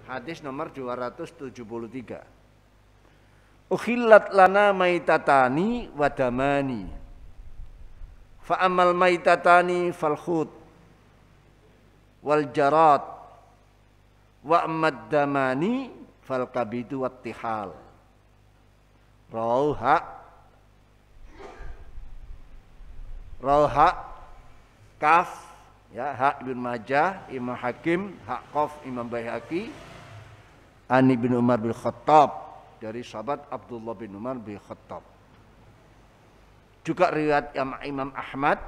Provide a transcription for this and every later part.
Hadis nomor 273. Ukhillat lana maitatani wadamani. Fa amal maitatani fal khut wal jarat wa amad damani fal kabidu wat tihal. Rauha kaf ya, hak Ibnu Majah, Imam Hakim, hak qaf Imam Baihaqi, an Ibnu Umar bin Khattab, dari sahabat Abdullah bin Umar bin Khattab. Juga riwayat Imam Ahmad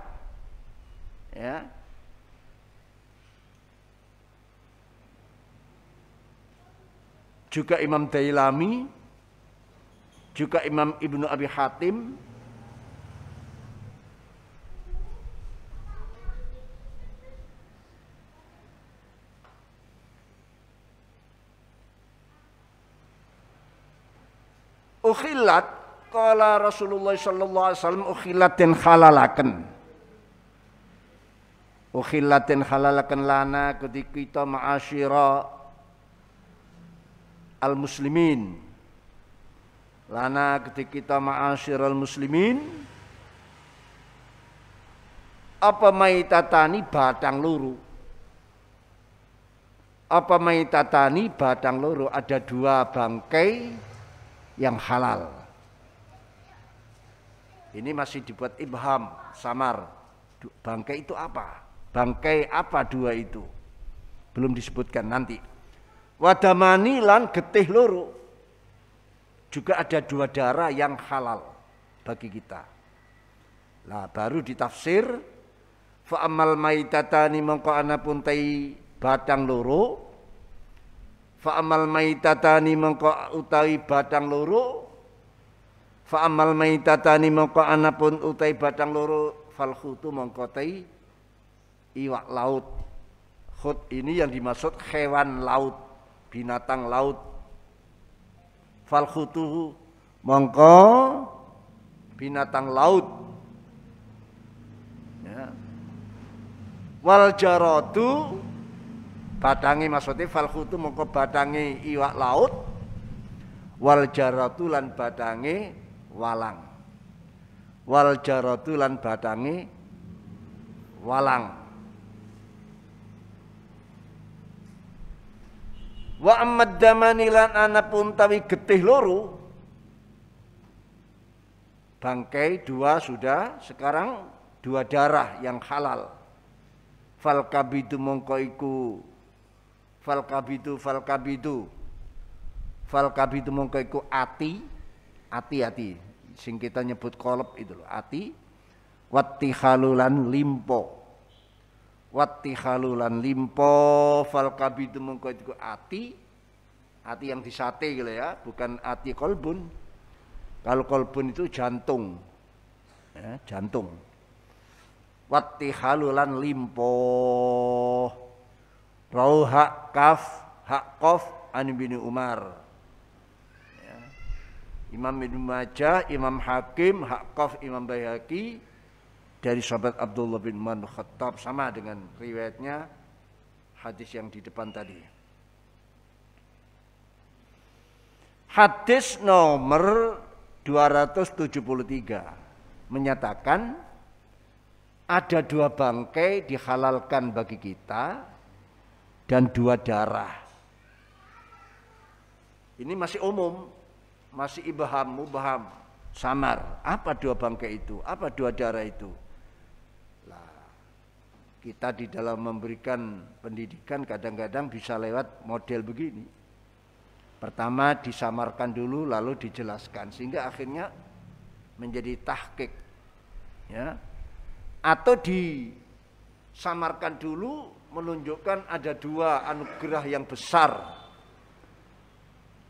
ya. Juga Imam Dailami, juga Imam Ibnu Abi Hatim, ukhillat qala Rasulullah sallallahu alaihi wasallam ukhillatin halalaken. Ukhillatin halalaken lana ketika kita ma'asyira al-muslimin. Lana ketika kita ma'asyira al-muslimin. Apa maitatani batang luru. Apa maitatani batang luru, ada dua bangkai yang halal. Ini masih dibuat ibham, samar. Bangkai itu apa? Bangkai apa dua itu? Belum disebutkan nanti. Wadamani lan getih loro. Juga ada dua darah yang halal bagi kita. Nah, baru ditafsir fa amal maitatani mongko anapun tai batang loro. Fa amal maitatani mongko utawi batang loro. Fa amal maitatani mongko anapun utawi batang loro fal khutu mongko tai iwak laut. Khut ini yang dimaksud hewan laut, binatang laut. Fal khutu mongko binatang laut. Ya. Wal jaradu badangi, maksudnya fal khutu mongko badangi iwak laut, wal jaratu lan badangi walang, wal jaratu lan badangi walang. Wa ammad damani lan anapun tawi getih loro, bangkai dua sudah, sekarang dua darah yang halal. Fal kabidu mongko iku fal kabidu mongko iku ati sing kita nyebut kolep itu loh, ati. Wati halulan limpo fal kabidu mongko iku ati yang disate gitu ya, bukan ati kolbun. Kalau kolbun itu jantung ya, jantung. Wati halulan limpo. Rauh hak kaf hak qaf an Ibnu Umar ya. Imam Ibnu Majah, Imam Hakim, hak qaf Imam Baihaqi, dari sahabat Abdullah bin Umar bin Khattab, sama dengan riwayatnya hadis yang di depan tadi. Hadis nomor 273 menyatakan ada dua bangkai dihalalkan bagi kita dan dua darah. Ini masih umum, masih ibham, mubham, samar. Apa dua bangkai itu? Apa dua darah itu? Nah, kita di dalam memberikan pendidikan kadang-kadang bisa lewat model begini. Pertama disamarkan dulu, lalu dijelaskan, sehingga akhirnya menjadi tahqiq, ya. Atau disamarkan dulu, menunjukkan ada dua anugerah yang besar.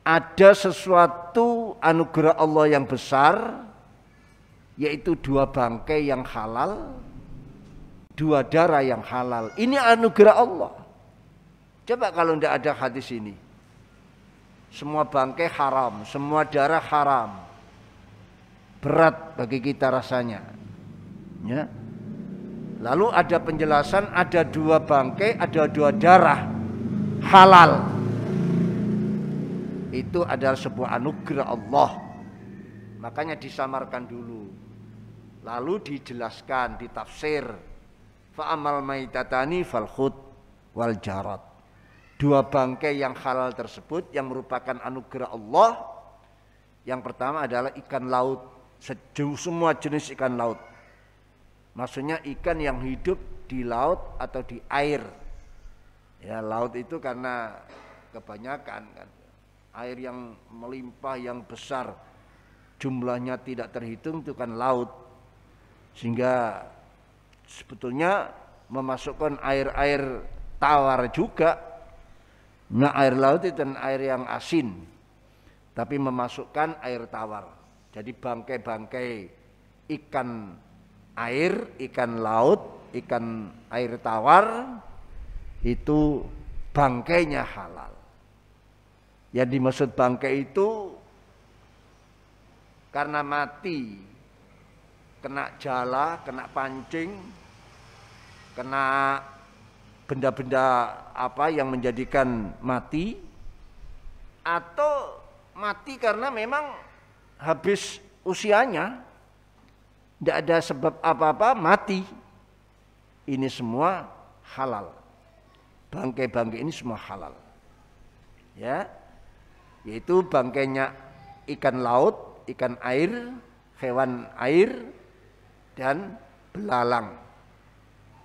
Ada sesuatu anugerah Allah yang besar, yaitu dua bangkai yang halal, dua darah yang halal. Ini anugerah Allah. Coba kalau tidak ada hadis ini, semua bangkai haram, semua darah haram, berat bagi kita rasanya. Ya. Lalu ada penjelasan, ada dua bangkai, ada dua darah halal. itu adalah sebuah anugerah Allah. Makanya disamarkan dulu. Lalu dijelaskan, ditafsir. Fa amal maitatani fal khut wal jarat. Dua bangkai yang halal tersebut yang merupakan anugerah Allah. Yang pertama adalah ikan laut, semua jenis ikan laut. Maksudnya ikan yang hidup di laut atau di air. Ya, laut itu karena kebanyakan kan. Air yang melimpah, yang besar, jumlahnya tidak terhitung itu kan laut. Sehingga sebetulnya memasukkan air-air tawar juga. Nah, air laut itu dan air yang asin. Tapi memasukkan air tawar. Jadi bangkai-bangkai ikan air, ikan laut, ikan air tawar itu bangkainya halal. Yang dimaksud bangkai itu karena mati, kena jala, kena pancing, kena benda-benda apa yang menjadikan mati, atau mati karena memang habis usianya, tidak ada sebab apa-apa mati. Ini semua halal. Bangkai-bangkai ini semua halal. Ya, yaitu bangkainya ikan laut, ikan air, hewan air, dan belalang.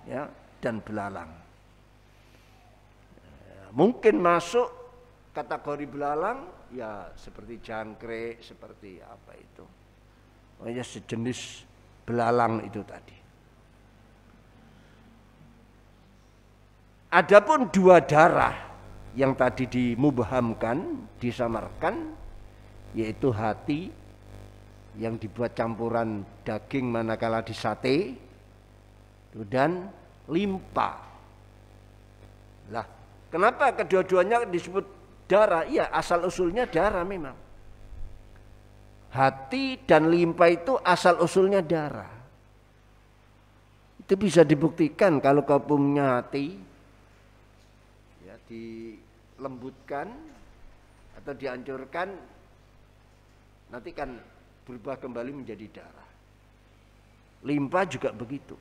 Ya, dan belalang. Mungkin masuk kategori belalang, ya seperti jangkrik, seperti apa itu. Pokoknya sejenis belalang itu tadi. Adapun dua darah yang tadi dimubhamkan, disamarkan, yaitu hati yang dibuat campuran daging manakala di sate, dan limpa. Lah, kenapa kedua-duanya disebut darah? Iya, asal usulnya darah memang. Hati dan limpa itu asal usulnya darah. Itu bisa dibuktikan kalau kau punya hati, ya, dilembutkan atau dihancurkan, nanti kan berubah kembali menjadi darah. Limpa juga begitu.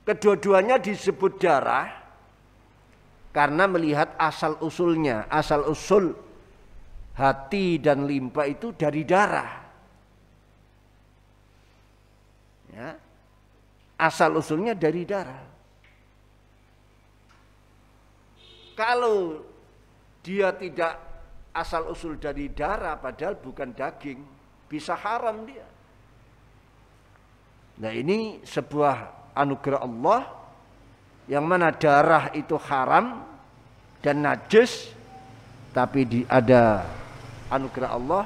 Kedua-duanya disebut darah karena melihat asal usulnya. Asal usul hati dan limpa itu dari darah. Ya. Asal usulnya dari darah. Kalau dia tidak asal usul dari darah, padahal bukan daging, bisa haram dia. Nah, ini sebuah anugerah Allah yang mana darah itu haram dan najis, tapi ada anugerah Allah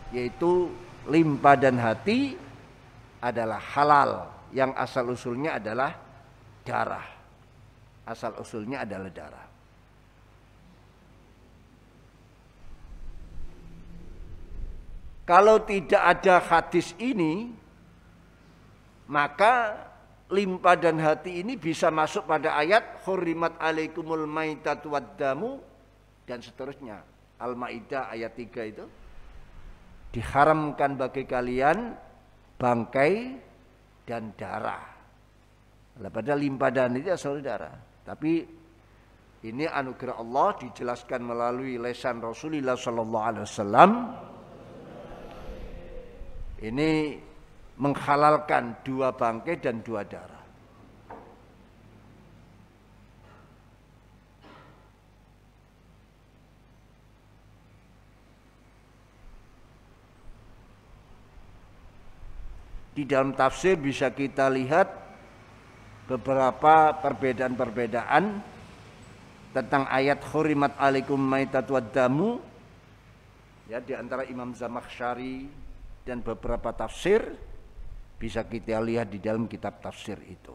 yaitu limpa dan hati adalah halal, yang asal usulnya adalah darah. Asal usulnya adalah darah. Kalau tidak ada hadis ini, maka limpa dan hati ini bisa masuk pada ayat hurrimat alaikumul maitatu waddamu dan seterusnya. Al-Maidah ayat 3 itu. Diharamkan bagi kalian bangkai dan darah. Padahal limpa dan itu asal darah. Tapi ini anugerah Allah dijelaskan melalui lisan Rasulullah SAW. Ini menghalalkan dua bangkai dan dua darah. Di dalam tafsir bisa kita lihat beberapa perbedaan-perbedaan tentang ayat hurimat alaikum maitatu waddamu, ya, di antara Imam Zamakhsyari dan beberapa tafsir bisa kita lihat di dalam kitab tafsir itu.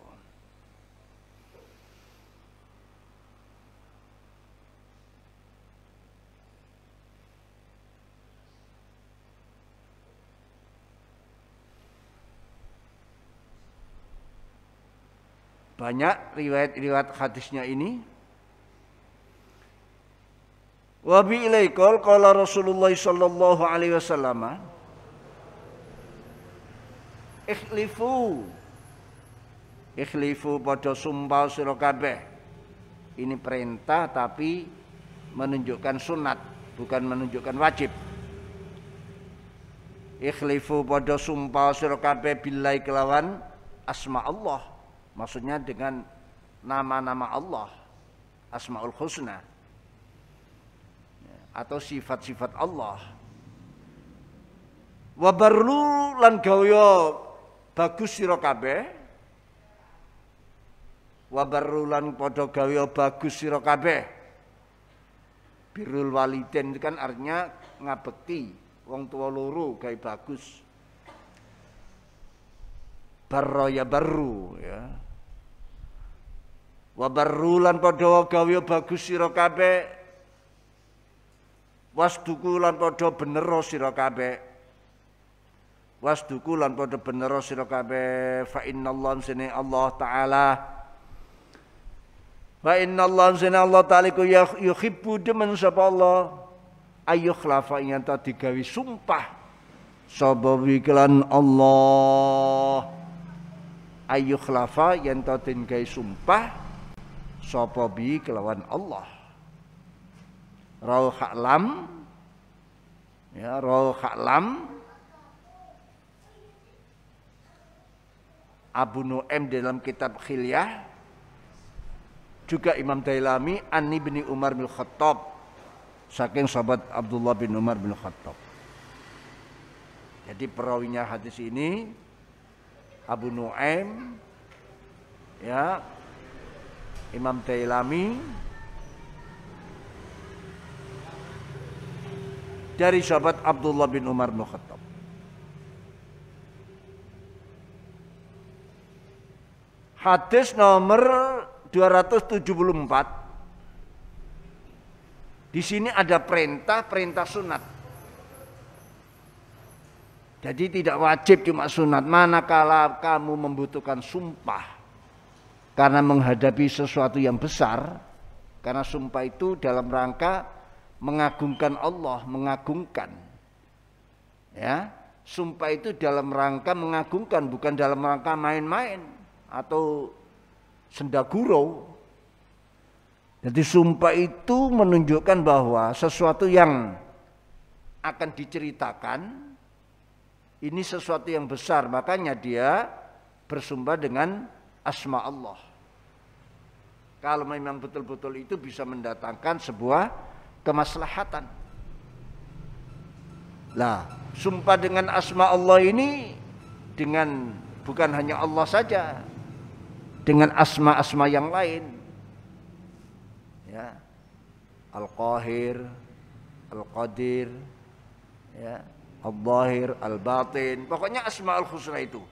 Banyak riwayat-riwayat hadisnya ini Wa bi ilaikal qala Rasulullah sallallahu alaihi wasallam ikhlifu padha sumpah sira kabeh. Ini perintah tapi menunjukkan sunat, bukan menunjukkan wajib. Ikhlifu padha sumpah sira kabeh billahi kelawan asma Allah. Maksudnya dengan nama-nama Allah, Asmaul Husna, atau sifat-sifat Allah. Wa barru lan gaya bagus sira kabeh. Wa barru lan padha gaya bagus sira kabeh. Birrul walidain itu kan artinya ngabekti wong tua loro gawe bagus. Barra ya barru ya. Wa barru lan padha gawe bagus sira kabeh. Wasduku lan padha bener sira kabeh. Wasduku lan padha bener sira kabeh. Fa innallaha sene Allah taala. Fa innallaha sene Allah taala yuhibbu demen sapa Allah ayyuh khlafa yen ta digawe sumpah sapa wiklan Allah. Ayyuh khlafa yen ta den gawe sumpah sapa bi kelawan Allah. Rauh lam ya, rauh lam Abu Nu'aim dalam kitab Khilyah, juga Imam Dailami an Ibni Umar bin Khattab, saking sahabat Abdullah bin Umar bin Khattab. Jadi perawinya hadis ini Abu Nu'aim ya, Imam Dailami dari sahabat Abdullah bin Umar bin Khattab. Hadis nomor 274. Di sini ada perintah sunat. Jadi tidak wajib cuma sunat. Manakala kamu membutuhkan sumpah karena menghadapi sesuatu yang besar, karena sumpah itu dalam rangka mengagungkan Allah, mengagungkan. Ya, sumpah itu dalam rangka mengagungkan, bukan dalam rangka main-main atau sendagurau. Jadi sumpah itu menunjukkan bahwa sesuatu yang akan diceritakan ini sesuatu yang besar, makanya dia bersumpah dengan asma Allah. Kalau memang betul-betul itu bisa mendatangkan sebuah kemaslahatan. Lah, sumpah dengan asma Allah ini dengan bukan hanya Allah saja, dengan asma-asma yang lain. Ya. Al-Qahir, Al-Qadir, ya, Al-Zahir, Al-Batin, pokoknya Asmaul Husna itu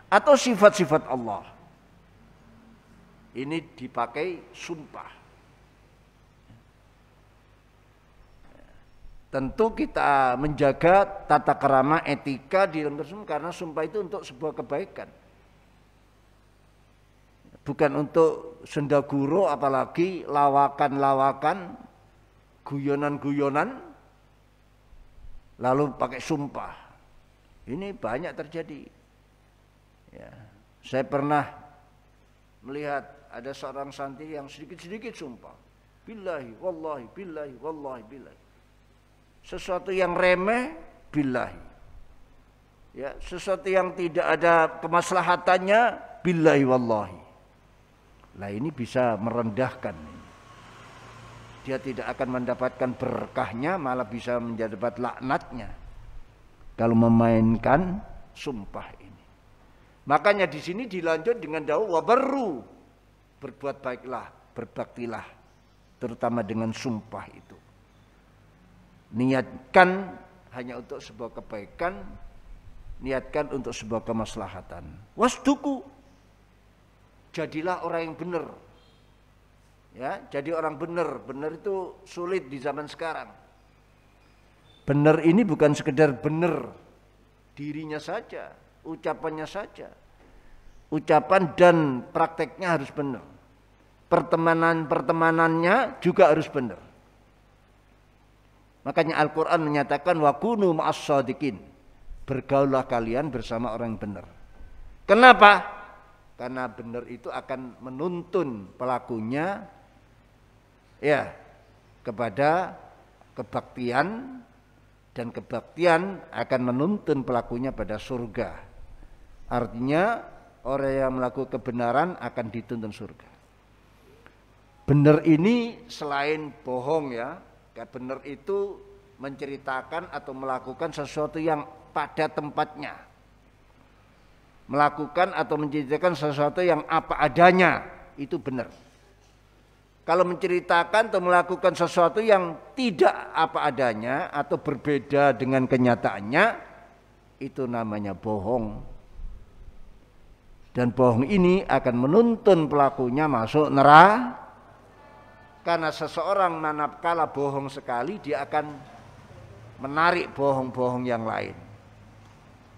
atau sifat-sifat Allah. Ini dipakai sumpah. Tentu kita menjaga tata krama etika di dalam bersumpah, karena sumpah itu untuk sebuah kebaikan. Bukan untuk sendaguro, apalagi lawakan-lawakan, guyonan-guyonan, lalu pakai sumpah. Ini banyak terjadi. Ya. Saya pernah melihat ada seorang santri yang sedikit-sedikit sumpah. Billahi, wallahi, billahi, wallahi, billahi. Sesuatu yang remeh, billahi. Ya, sesuatu yang tidak ada kemaslahatannya, billahi, wallahi. Lah ini bisa merendahkan. Dia tidak akan mendapatkan berkahnya, malah bisa mendapat laknatnya kalau memainkan sumpah ini. Makanya di sini dilanjut dengan dawuh wabarru, berbuat baiklah, berbaktilah, terutama dengan sumpah itu. Niatkan hanya untuk sebuah kebaikan, niatkan untuk sebuah kemaslahatan. Wasduku, jadilah orang yang benar. Ya, jadi orang benar. Benar itu sulit di zaman sekarang. Benar ini bukan sekedar benar dirinya saja, ucapannya saja. Ucapan dan prakteknya harus benar. Pertemanannya juga harus benar. Makanya Al-Quran menyatakan wa kunu ma'as shadiqin. Bergaullah kalian bersama orang yang benar. Kenapa? Karena benar itu akan menuntun pelakunya ya kepada kebaktian, dan kebaktian akan menuntun pelakunya pada surga. Artinya orang yang melakukan kebenaran akan dituntun surga. Benar ini selain bohong ya, benar itu menceritakan atau melakukan sesuatu yang pada tempatnya, melakukan atau menceritakan sesuatu yang apa adanya, itu benar. Kalau menceritakan atau melakukan sesuatu yang tidak apa adanya atau berbeda dengan kenyataannya, itu namanya bohong. Dan bohong ini akan menuntun pelakunya masuk neraka. Karena seseorang manakala bohong sekali, dia akan menarik bohong-bohong yang lain.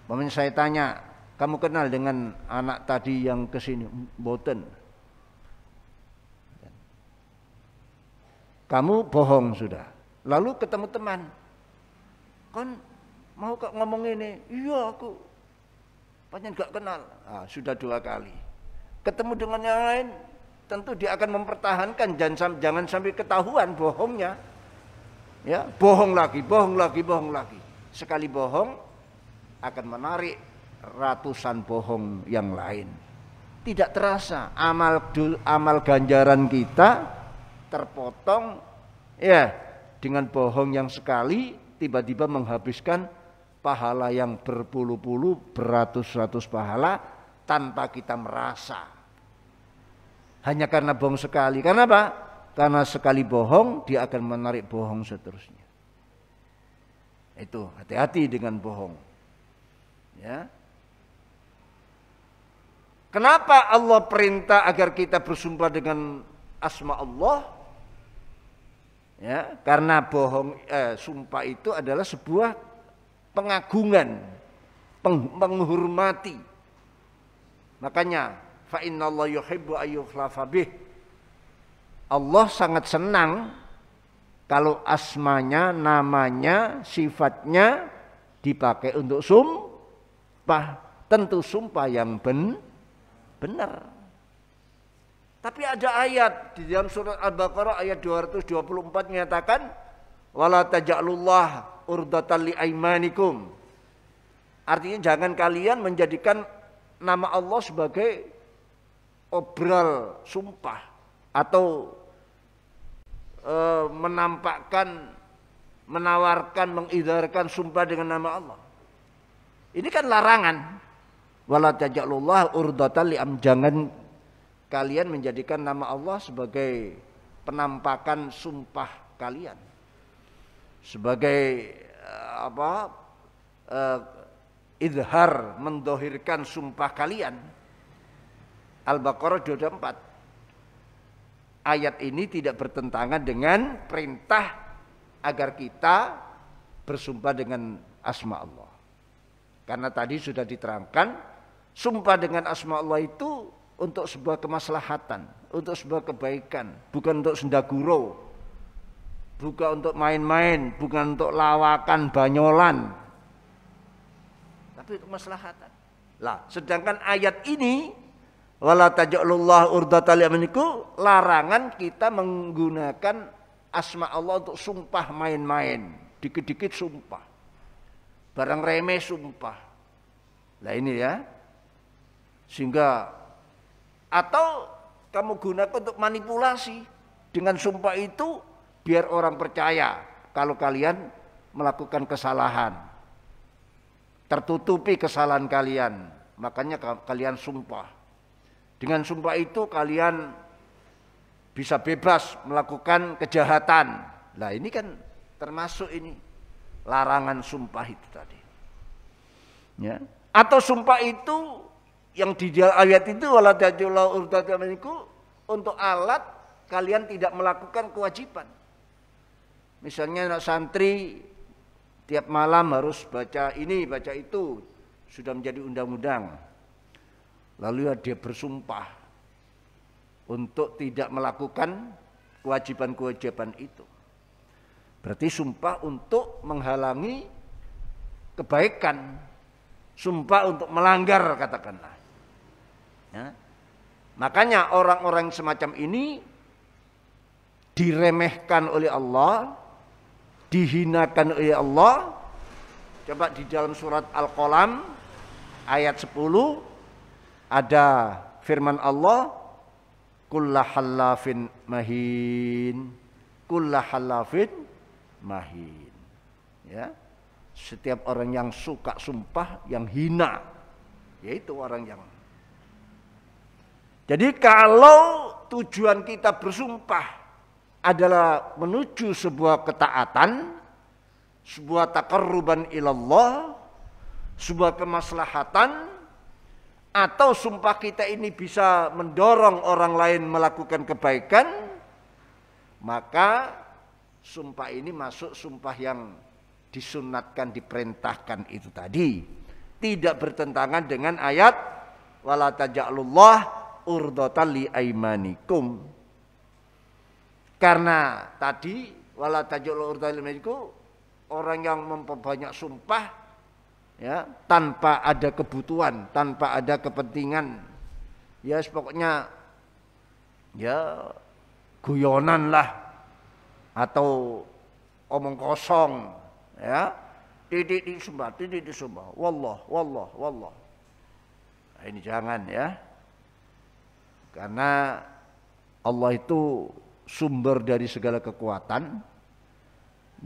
Mungkin saya tanya, kamu kenal dengan anak tadi yang kesini? Mboten. Kamu bohong sudah. Lalu ketemu teman. Kan mau kok ngomong ini? Iya aku. Panjang gak kenal. Nah, sudah 2 kali. Ketemu dengan yang lain, tentu dia akan mempertahankan jangan sampai ketahuan bohongnya. Ya, bohong lagi, bohong lagi, bohong lagi. Sekali bohong akan menarik ratusan bohong yang lain. Tidak terasa amal ganjaran kita terpotong ya dengan bohong yang sekali tiba-tiba menghabiskan pahala yang berpuluh-puluh, beratus-ratus pahala tanpa kita merasa. Hanya karena bohong sekali. Karena apa? Karena sekali bohong dia akan menarik bohong seterusnya. Itu hati-hati dengan bohong. Ya. Kenapa Allah perintah agar kita bersumpah dengan asma Allah? Ya, karena sumpah itu adalah sebuah pengagungan, menghormati. Makanya fa innallaha yuhibbu ayyukhlafa bih. Allah sangat senang kalau asmanya, namanya, sifatnya dipakai untuk sumpah. Tentu sumpah yang benar. Tapi ada ayat di dalam surat Al-Baqarah ayat 224 menyatakan wala taj'alullah urdatan li aimanikum. Artinya jangan kalian menjadikan nama Allah sebagai obral sumpah atau menampakkan, menawarkan, mengidarkan sumpah dengan nama Allah. Ini kan larangan. Wala taj'alullah urdatan li jangan kalian menjadikan nama Allah sebagai penampakan sumpah kalian, sebagai idhar, mendohirkan sumpah kalian. Al-Baqarah 24. Ayat ini tidak bertentangan dengan perintah agar kita bersumpah dengan asma Allah. Karena tadi sudah diterangkan, sumpah dengan asma Allah itu untuk sebuah kemaslahatan, untuk sebuah kebaikan, bukan untuk sendaguro, bukan untuk main-main, bukan untuk lawakan, banyolan, tapi untuk kemaslahatan. Lah, sedangkan ayat ini wala taj'alullah urdatan li aimanikum, larangan kita menggunakan asma Allah untuk sumpah main-main, dikit-dikit sumpah, barang remeh sumpah. Lah ini ya, sehingga atau kamu gunakan untuk manipulasi dengan sumpah itu biar orang percaya kalau kalian melakukan kesalahan, tertutupi kesalahan kalian, makanya kalian sumpah. Dengan sumpah itu kalian bisa bebas melakukan kejahatan. Nah ini kan termasuk ini larangan sumpah itu tadi. Ya. Atau sumpah itu yang di ayat itu wala taj'alullah urdatan untuk alat kalian tidak melakukan kewajiban. Misalnya anak santri tiap malam harus baca ini, baca itu, sudah menjadi undang-undang. Lalu dia bersumpah untuk tidak melakukan kewajiban-kewajiban itu. Berarti sumpah untuk menghalangi kebaikan, sumpah untuk melanggar katakanlah. Ya. Makanya orang-orang semacam ini diremehkan oleh Allah, dihinakan oleh Allah. Coba di dalam surat Al-Qalam ayat 10 ada firman Allah, kullahallafin mahin, kullahallafin mahin. Ya. Setiap orang yang suka sumpah yang hina, yaitu orang yang. Jadi kalau tujuan kita bersumpah adalah menuju sebuah ketaatan, sebuah taqarruban ilallah, sebuah kemaslahatan, atau sumpah kita ini bisa mendorong orang lain melakukan kebaikan, maka sumpah ini masuk sumpah yang disunatkan, diperintahkan itu tadi. Tidak bertentangan dengan ayat wala taj'alullah urdatan li aimanikum. Karena tadi wala taj'alullah urdatan li aimanikum, orang yang memperbanyak sumpah ya tanpa ada kebutuhan, tanpa ada kepentingan, ya pokoknya ya guyonan lah atau omong kosong ya, titik disumpah wallah nah, ini jangan ya, karena Allah itu sumber dari segala kekuatan,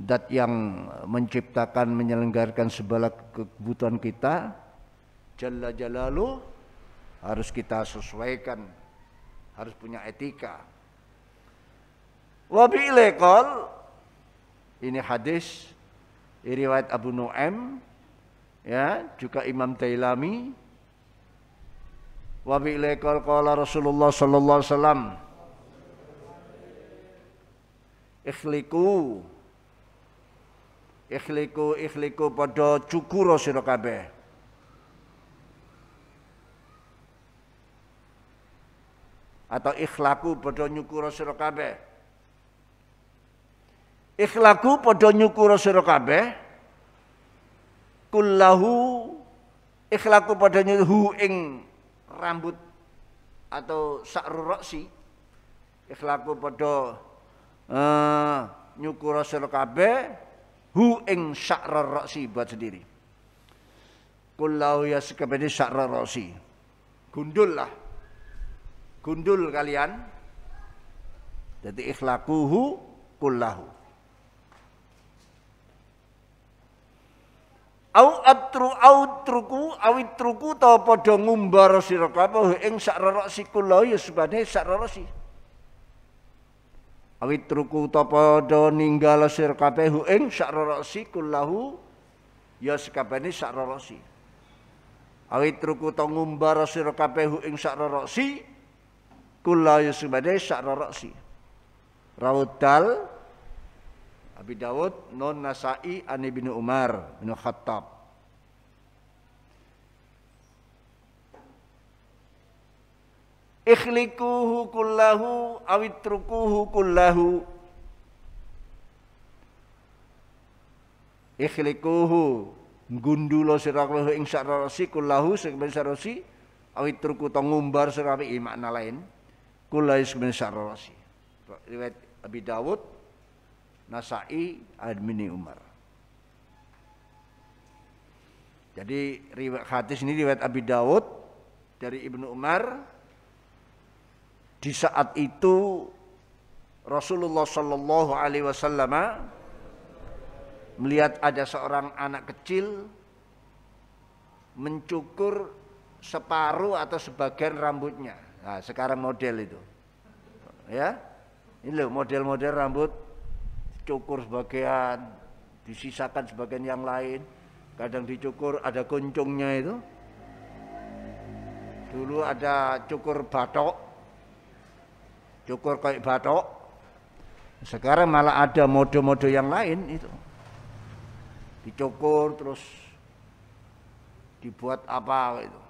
zat yang menciptakan, menyelenggarakan segala kebutuhan kita, Jalla Jalaluh, harus kita sesuaikan, harus punya etika. Wa bi'ilaqal, ini hadis riwayat Abu Nu'aim ya, juga Imam Dailami. Wa bi'ilaqal qala Rasulullah sallallahu alaihi wasallam, ikhliku pada cukura sira kabeh. Atau ikhlaku pada nyukura sira kabeh. Ikhlaku pada nyukura sira kabeh. Kullahu, ikhlaku pada nyuhu ing rambut atau sa'ru ra'si. Ikhlaku pada nyukura sira kabeh hu ing sya'rar ra'si, buat sendiri. Kullahu ya sekabeh sya'rar ra'si. Gundul lah. Gundul kalian. Jadi ikhlaquhu kullahu. Awitruku ta padha ngumbar sira kabeh ing sya'rar ra'si kullahu ya sebane sya'rar ra'si. Awitruku ta padha ninggal sira kabeh ing sya'rar ra'si kullahu ya sekabehane sya'rar ra'si. Awitruku ta ngumbar sira kabeh ing sya'rar ra'si kullahu ya sekabehane sya'rar ra'si. Rawdal Abi Dawud, non Nasa'i, an Ibnu Umar bin Khattab. Ikhlikuhu kullahu awitrukuhu kullahu. Ikhlikuhu nggundulo sira kabeh ing sarasi kullahu sing sarasi awitruku ta ngumbar sira kabeh makna lain. Kullahu sing sarasi. Riwayat Abi Dawud, Nasa'i, Ibnu Umar. Jadi riwayat hadis ini riwayat Abi Dawud dari Ibnu Umar. Di saat itu Rasulullah Shallallahu Alaihi Wasallam melihat ada seorang anak kecil mencukur separuh atau sebagian rambutnya. Nah, sekarang model itu, ya, ini loh model-model rambut. Cukur sebagian, disisakan sebagian yang lain, kadang dicukur ada kuncungnya itu. Dulu ada cukur batok, cukur kayak batok. Sekarang malah ada mode-mode yang lain itu. Dicukur terus dibuat apa itu.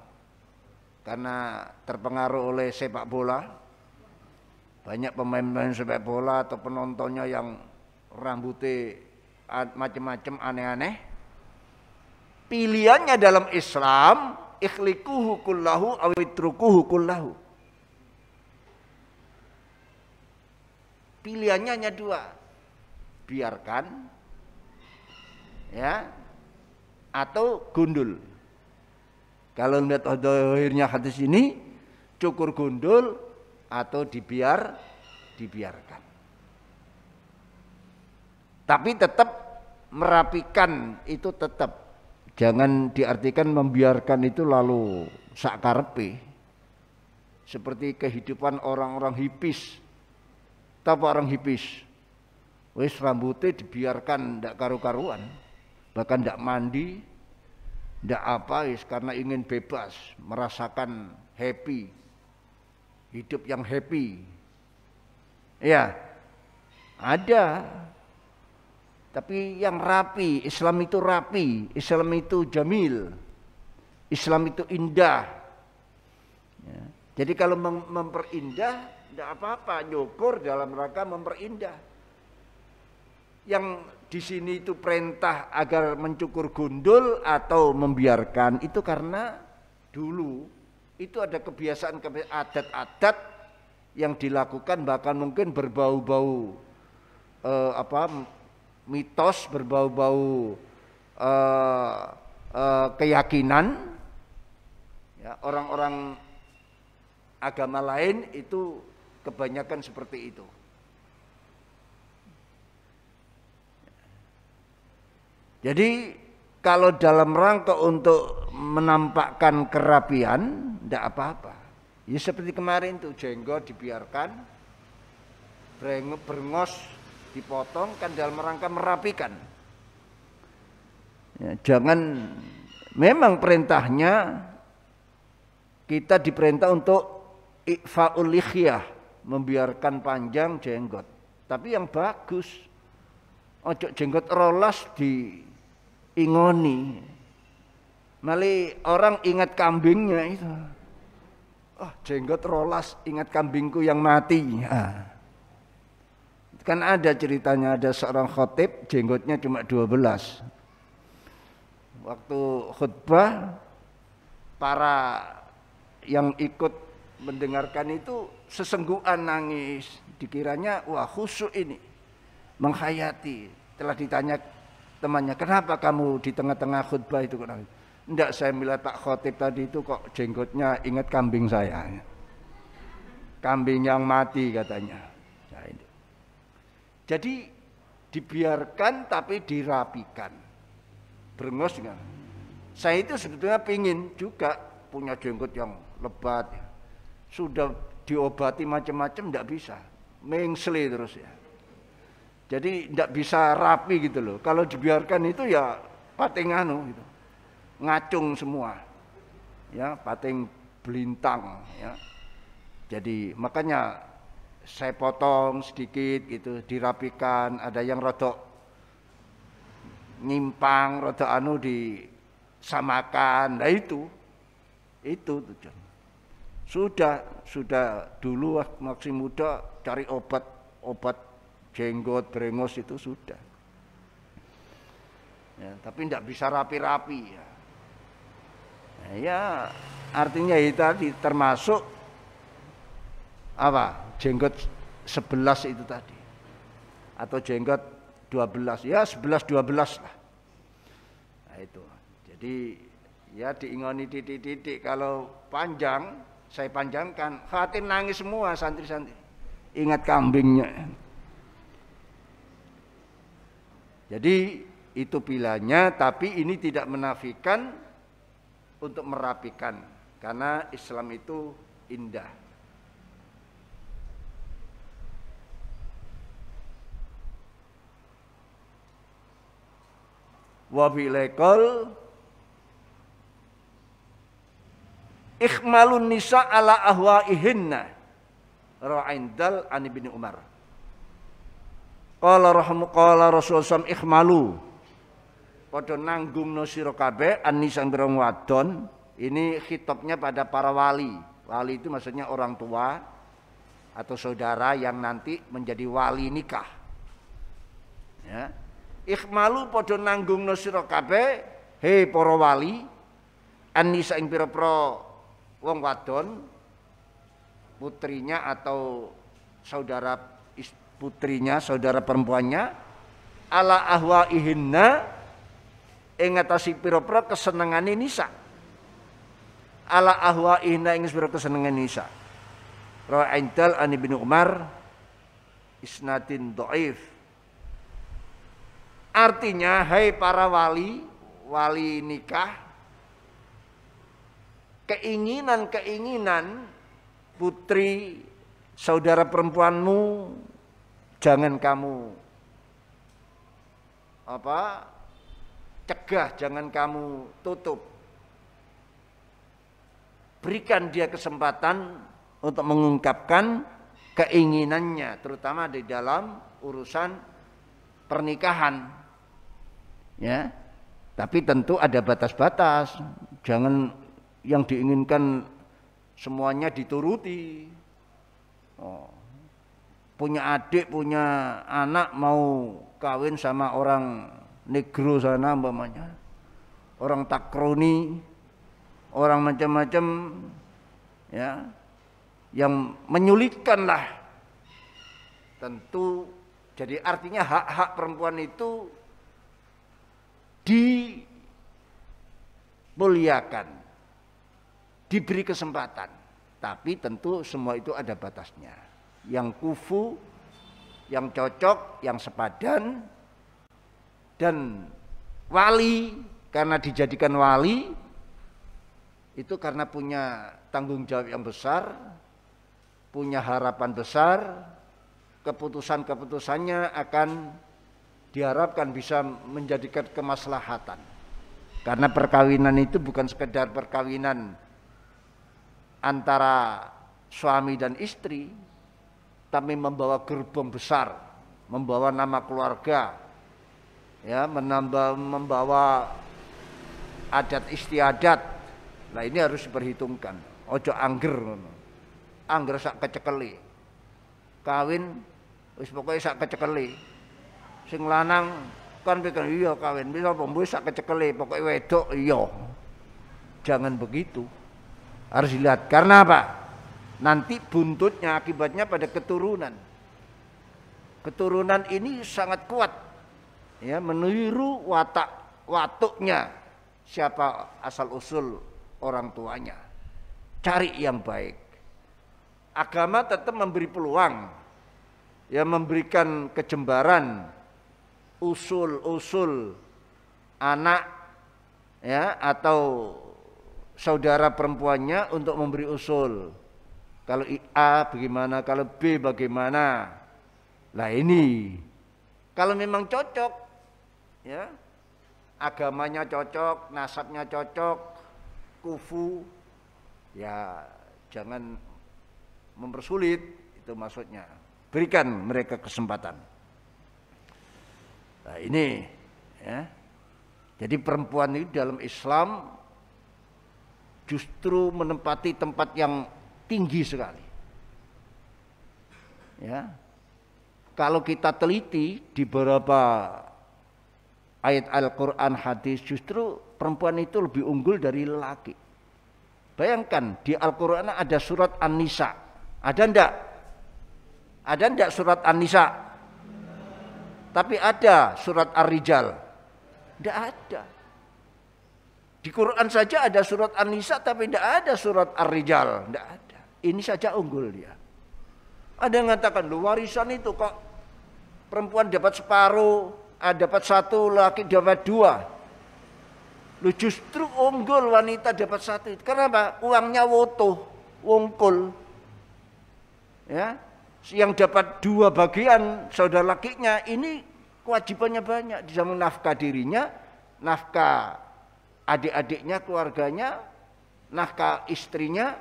Karena terpengaruh oleh sepak bola. Banyak pemain-pemain sepak bola atau penontonnya yang rambutnya macam-macam aneh-aneh. Pilihannya dalam Islam, ikhlikuhu kullahu awitrukuhu kullahu. Pilihannya hanya dua, biarkan, ya, atau gundul. Kalau lihat akhirnya hadis ini, cukur gundul atau dibiarkan. Tapi tetap merapikan itu tetap. Jangan diartikan membiarkan itu lalu sakarepe. Seperti kehidupan orang-orang hipis. Tahu orang hipis? Wis rambutnya dibiarkan ndak karu-karuan. Bahkan ndak mandi, ndak apa, karena ingin bebas, merasakan happy. Hidup yang happy. Ya. Ada. Tapi yang rapi, Islam itu rapi, Islam itu jamil, Islam itu indah. Ya. Jadi kalau memperindah, tidak apa-apa, nyukur dalam rangka memperindah. Yang di sini itu perintah agar mencukur gundul atau membiarkan itu karena dulu itu ada kebiasaan adat-adat yang dilakukan, bahkan mungkin berbau-bau mitos, berbau-bau keyakinan, ya, orang-orang agama lain itu kebanyakan seperti itu. Jadi kalau dalam rangka untuk menampakkan kerapian, tidak apa-apa. Ya seperti kemarin tuh, jenggot dibiarkan, berengos dipotong, kan dalam rangka merapikan. Ya, jangan, memang perintahnya kita diperintah untuk ifa'ul lihyah, membiarkan panjang jenggot. Tapi yang bagus, ojo jenggot rolas diingoni. Malah orang ingat kambingnya itu. Oh, jenggot rolas, ingat kambingku yang mati. Ah. Kan ada ceritanya, ada seorang khotib jenggotnya cuma 12. Waktu khutbah, para yang ikut mendengarkan itu sesenggukan nangis. Dikiranya wah khusyuk ini, menghayati. Telah ditanya temannya, kenapa kamu di tengah-tengah khutbah itu kok nangis? Enggak, saya melihat Pak Khotib tadi itu kok jenggotnya ingat kambing saya. Kambing yang mati katanya. Nah, ini. Jadi dibiarkan tapi dirapikan. Brengos kan. Saya itu sebetulnya pingin juga punya jenggot yang lebat. Sudah diobati macam-macam enggak bisa. Mengsle terus ya. Jadi enggak bisa rapi gitu loh. Kalau dibiarkan itu ya pating gitu. Ngacung semua. Ya, pating belintang ya. Jadi makanya saya potong sedikit gitu, dirapikan, ada yang rodok nyimpang, rodok disamakan. Nah itu tujuan. Sudah dulu masih muda cari obat jenggot, brengos itu sudah. Ya, tapi tidak bisa rapi-rapi ya. Nah, ya artinya itu tadi termasuk apa? Jenggot 11 itu tadi. Atau jenggot 12. Ya 11-12 lah. Nah itu. Jadi ya diingoni titik-titik. Kalau panjang, saya panjangkan. Khawatir nangis semua santri-santri. Ingat kambingnya. Jadi itu pilihannya. Tapi ini tidak menafikan untuk merapikan. Karena Islam itu indah. Wabilaikal ikhmalun nisa ala ahwaihinna ra'indal an ibni Umar. Qala Rasulullah SAW ikhmalu, padha nanggungno sira kabeh an-nisa ngrong wadon. Ini khitabnya pada para wali. Wali itu maksudnya orang tua atau saudara yang nanti menjadi wali nikah. Ya. Ikhmalu padha nanggungna sira kabeh he para wali annisa ing pira-pira wong wadon putrinya atau saudara putrinya, saudara perempuannya ala ahwaihinna ing ngatasi pira-pira kesenengane nisa. Ala ahwaihinna ing pira kesenengane nisa. Ra'aintal an Ibnu Umar isnatin dhaif. Artinya hai para wali nikah, keinginan putri saudara perempuanmu jangan kamu cegah, jangan kamu tutup. Berikan dia kesempatan untuk mengungkapkan keinginannya, terutama di dalam urusan pernikahan. Ya, tapi tentu ada batas-batas. Jangan yang diinginkan semuanya dituruti. Punya adik, punya anak mau kawin sama orang negro sana umpamanya, orang takroni, orang macam-macam, ya, yang menyulitkan lah. Tentu, jadi artinya hak-hak perempuan itu dimuliakan, diberi kesempatan, tapi tentu semua itu ada batasnya. Yang kufu, yang cocok, yang sepadan, dan wali karena dijadikan wali itu karena punya tanggung jawab yang besar, punya harapan besar, keputusan-keputusannya akan diharapkan bisa menjadikan kemaslahatan. Karena perkawinan itu bukan sekedar perkawinan antara suami dan istri, tapi membawa gerbong besar, membawa nama keluarga, ya, membawa adat istiadat. Nah ini harus diperhitungkan. Ojo angger sak kecekeli. Kawin wis pokoke sak kecekeli. Sing lanang kan pikir iya kawin bisa pombo sak kecekeli, pokoke wedok iya. Jangan begitu. Harus dilihat karena apa? Nanti buntutnya akibatnya pada keturunan. Keturunan ini sangat kuat. Ya, meniru watuknya siapa asal usul orang tuanya. Cari yang baik. Agama tetap memberi peluang, ya, memberikan kejembaran usul anak, ya, atau saudara perempuannya untuk memberi usul. Kalau A bagaimana, kalau B bagaimana. Lah ini kalau memang cocok, ya, agamanya cocok, nasabnya cocok, kufu, ya jangan mempersulit, itu maksudnya. Berikan mereka kesempatan. Nah ini, ya. Jadi perempuan ini dalam Islam justru menempati tempat yang tinggi sekali. Ya. Kalau kita teliti di beberapa ayat Al-Quran, hadis, justru perempuan itu lebih unggul dari lelaki. Bayangkan di Al-Quran ada surat An-Nisa. Ada enggak? Ada enggak surat An-Nisa? Tapi ada surat Ar-Rijal. Tidak ada. Di Quran saja ada surat An-Nisa tapi tidak ada surat Ar-Rijal. Tidak ada. Ini saja unggul dia. Ada yang mengatakan, lu warisan itu kok perempuan dapat separuh, dapat satu, laki dapat dua. Lu justru unggul wanita dapat satu. Kenapa? Uangnya wotoh, wongkul. Ya. Yang dapat dua bagian saudara lakinya ini kewajibannya banyak, di samping nafkah dirinya, nafkah adik-adiknya, keluarganya, nafkah istrinya.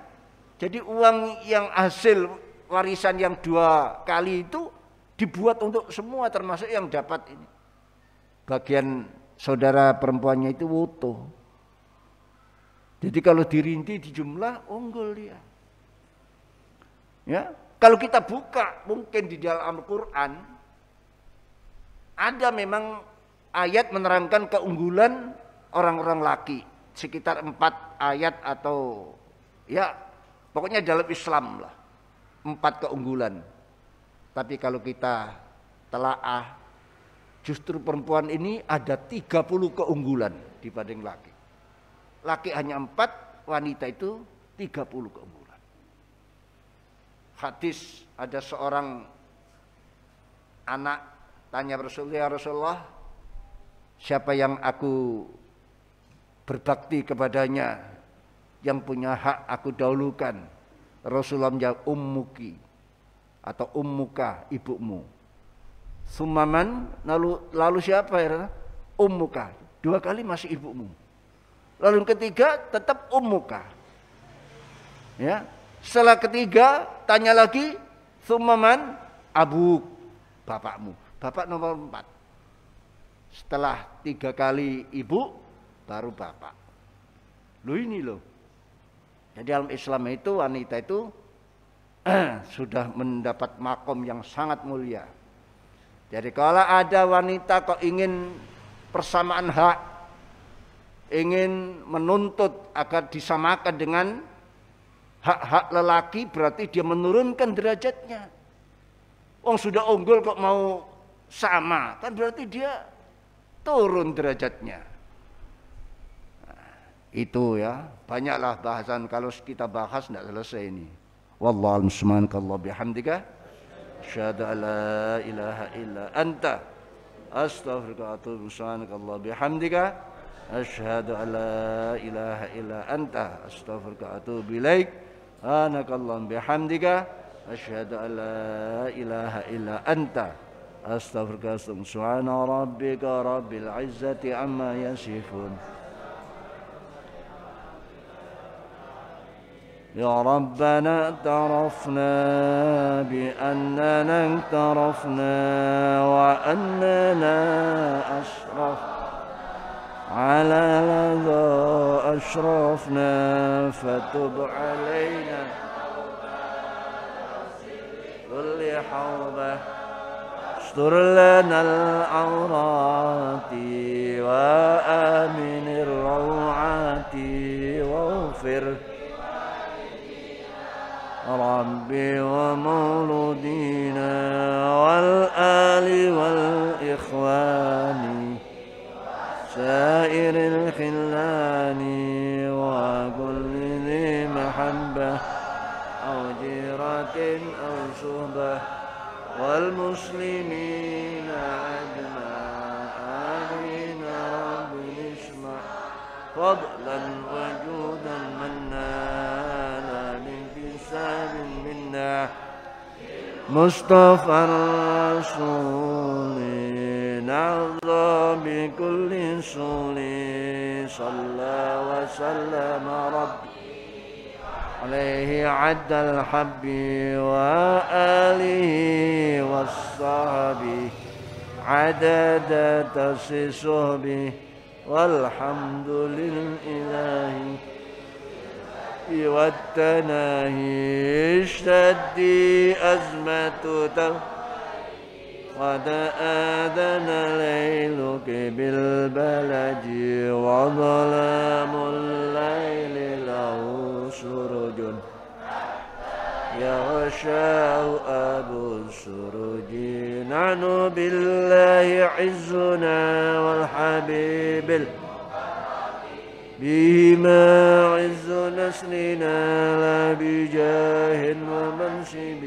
Jadi uang yang hasil warisan yang dua kali itu dibuat untuk semua, termasuk yang dapat ini. Bagian saudara perempuannya itu wutuh. Jadi kalau dirinci di jumlah unggul dia. Ya. Kalau kita buka mungkin di dalam Al-Quran Ada memang ayat menerangkan keunggulan orang-orang laki, sekitar 4 ayat atau ya pokoknya dalam Islam lah 4 keunggulan. Tapi kalau kita telaah, justru perempuan ini ada 30 keunggulan dibanding laki. Laki hanya 4, wanita itu 30 keunggulan. Hadis, ada seorang anak tanya Rasulullah, ya Rasulullah, siapa yang aku berbakti kepadanya, yang punya hak aku dahulukan? Rasulullah menjawab, ummuki atau ummuka, ibumu. Sumaman, lalu siapa ya? Ummuka, 2 kali masih ibumu. Lalu yang ketiga tetap ummuka. Ya, setelah ketiga tanya lagi, sumaman, abuk, bapakmu. Bapak nomor 4. Setelah 3 kali ibu, baru bapak. Loh ini loh. Jadi dalam Islam itu wanita itu sudah mendapat makom yang sangat mulia. Jadi kalau ada wanita kok ingin persamaan hak, ingin menuntut agar disamakan dengan hak-hak lelaki, berarti dia menurunkan derajatnya. Sudah unggul kok mau sama, kan berarti dia turun derajatnya. Nah, itu ya, banyaklah bahasan, kalau kita bahas tidak selesai ini. Wallahu a'lam, subhanakallah bihamdika asyhadu an la ilaha illa anta astaghfiruka wa atubu ilaik. Subhanakallah bihamdika asyhadu an la ilaha illa anta astaghfiruka wa atubu ilaik. Subhanakallah bihamdika asyhadu an la ilaha illa anta astaghfiruka. Subhana rabbika rabbil izzati amma yasifun. Ya Rabbana اعترفنا بأننا اعترفنا وأننا أشرف على لظى أشرفنا فتب علينا كل حوبة استر لنا العورات وآمن الروعات واغفر ربي ومولودينا والآل والإخوان سائر الخلان وكل ذي محبة أو جيرة أو صحبة والمسلمين أجمعين رب اسمع فضلا وجودا منا لا بانتساب منا مصطفى الرسول نرضى بكل سول صلى وسلم ربي عليه عد الحب وآله والصحب عدد تسسه والحمد لله والتناهي اشتدي أزمة قد آذن ليلك بالبلد وظلام الليل له سرج يغشاه أبو السرج نحن بالله عزنا والحبيب بهما عز نسلنا لا بجاه ومنصب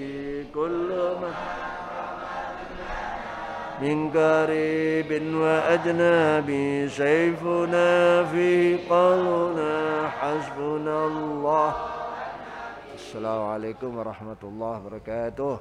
كل من قريب وأجنبي سيفنا فيه قولنا حسبنا الله. Assalamualaikum warahmatullahi wabarakatuh.